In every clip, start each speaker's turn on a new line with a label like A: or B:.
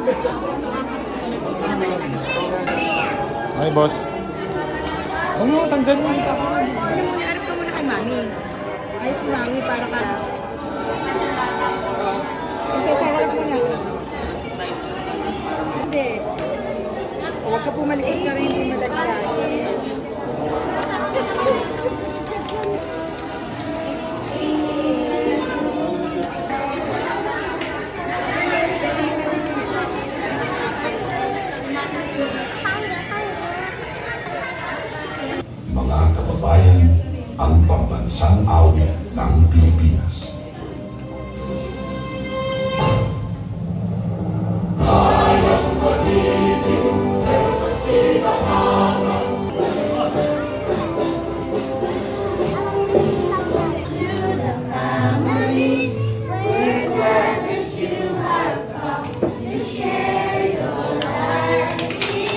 A: Ay, boss. Huwag mo, tanggalin mo.
B: Arap ka muna kay Mami. Ayos ni Mami para ka. Sasaharap mo na. Hindi. Huwag ka pumalikot ka rin yung malaglag.
C: Mga kababayan, ang pambansang awit ng Pilipinas.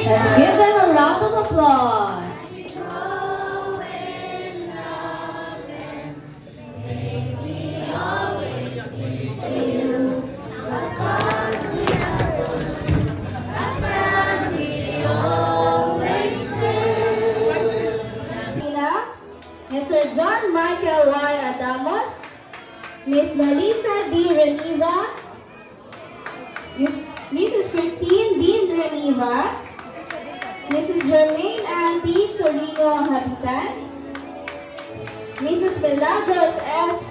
D: Let's give them a round of applause. Mr. John Michael Y. Adamos, Miss Melissa D. Reniva, Mrs. Christine D. Reniva, Mrs. Jermaine Ann P. Sorino Habitan, Mrs. Milagros S.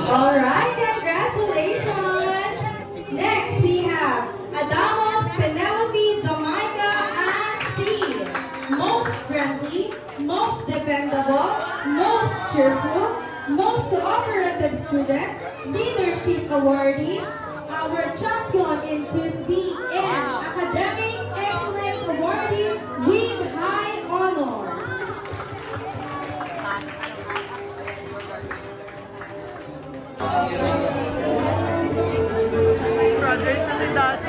E: Alright, congratulations! Next, we have Adamos Penelope Jamaica Ann C. Most friendly, most dependable, most cheerful, most cooperative student, leadership awardee, our champion in Quiz B, and academic excellence awardee with high honors.
B: Graduate na si Dati.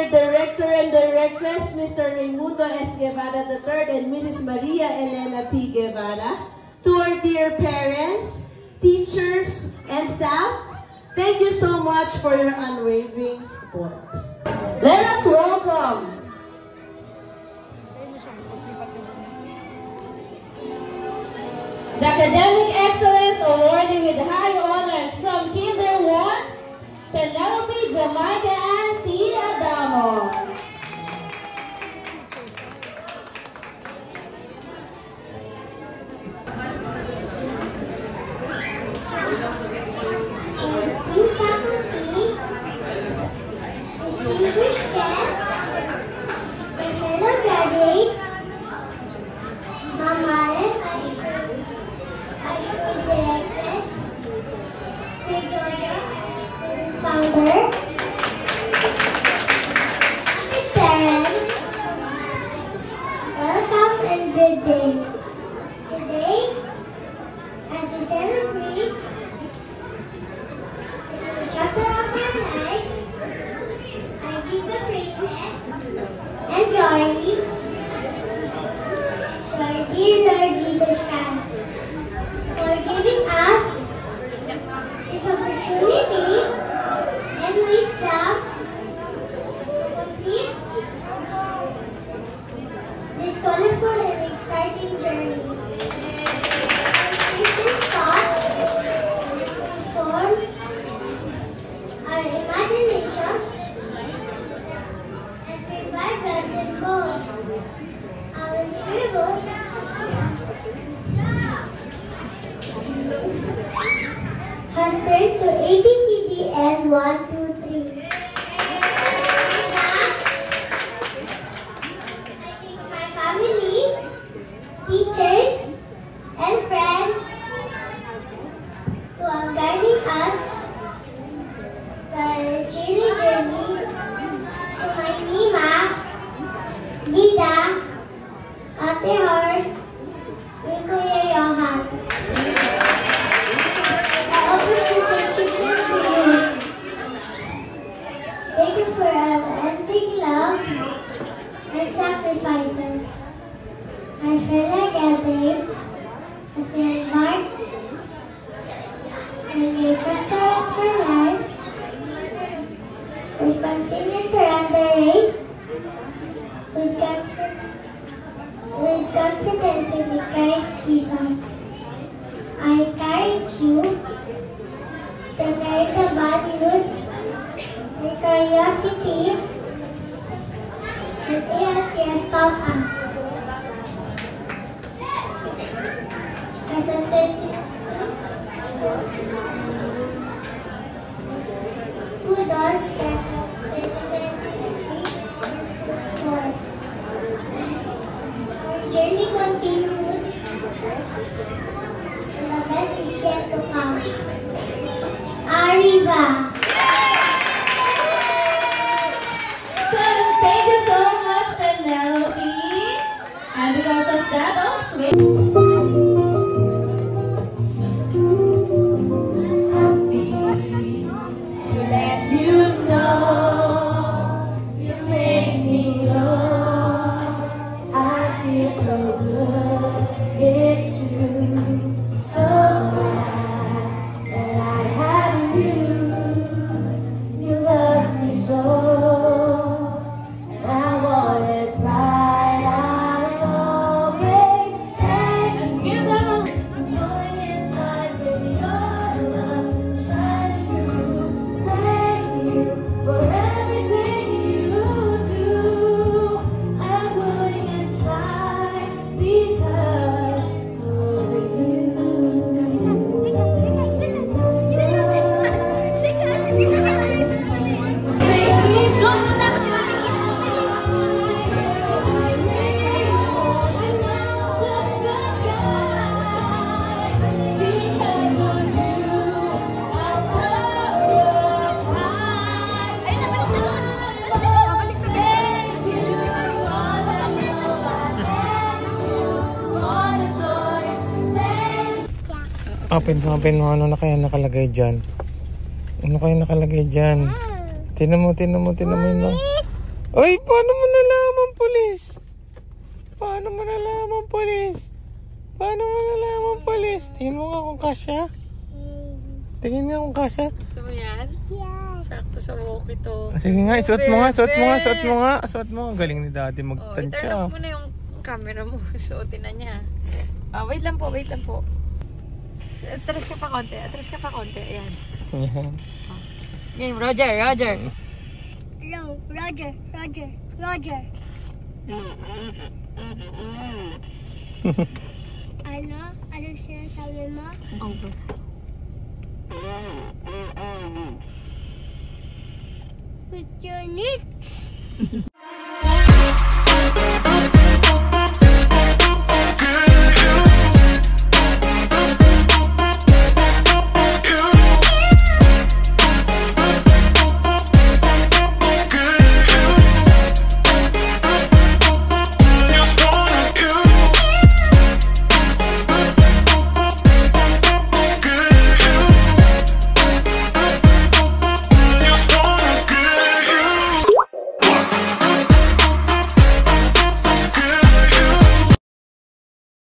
E: Director and Directress, Mr. Raimundo S. Guevara III and Mrs. Maria Elena P. Guevara. To our dear parents, teachers, and staff, thank you so much for your unwavering support.
D: Let us welcome the Academic Excellence Awardee with high honors from Kinder 1, Penelope Jamaica Ann C. Adamos.
F: Distinguished guests, my fellow graduates, Mamaran High School Directress, Sir Georgia, Founder, parents, welcome and good day. Today, as we celebrate the chapter of our life, I give the praises and glory to our dear Lord Jesus Christ for giving us this opportunity and wisdom to complete this colorful and exciting journey. This thought form our imaginations as we vibrant and bold. I will scribble has turned to A, B, C, D, and 1, 2, 3. I love and sacrifices. I feel like Elvis, a landmark, and a chapter of her life. We continue to run the race with confidence in Christ Jesus. I encourage you to carry the values and curiosity that he has taught us. As a 20 who does as a 2024. Our journey continues, and the best is yet to come. Arriba!
D: Thank you so much, Penelope. And because of that, to let you know, you make me know, I feel so good, it's true, so glad that I have you, you love me so, and I want it right, I always take. Let's give them a going inside, baby, your love shining through. Thank you for everything you do. I'm going inside because of you.
A: Open mo, ano na kaya nakalagay dyan? Ano kaya nakalagay dyan? Tinan mo yun. Uy, paano mo nalaman, pulis? Paano mo nalaman, pulis? Tingin mo nga kung kasya. Tingin nga kung kasya.
B: Gusto mo yan?
F: Yes.
B: Sakto sa walk ito.
A: Sige nga, suot mo. Galing ni daddy
B: I-turn
A: magtansya.
B: off mo na yung camera mo. Suotin na niya. Wait lang po. Atras ka pa konti. Ayan.
A: Yan.
B: Game, Roger.
F: Hello, Roger. Ano sinasabi mo?
B: Over.
F: With your lips.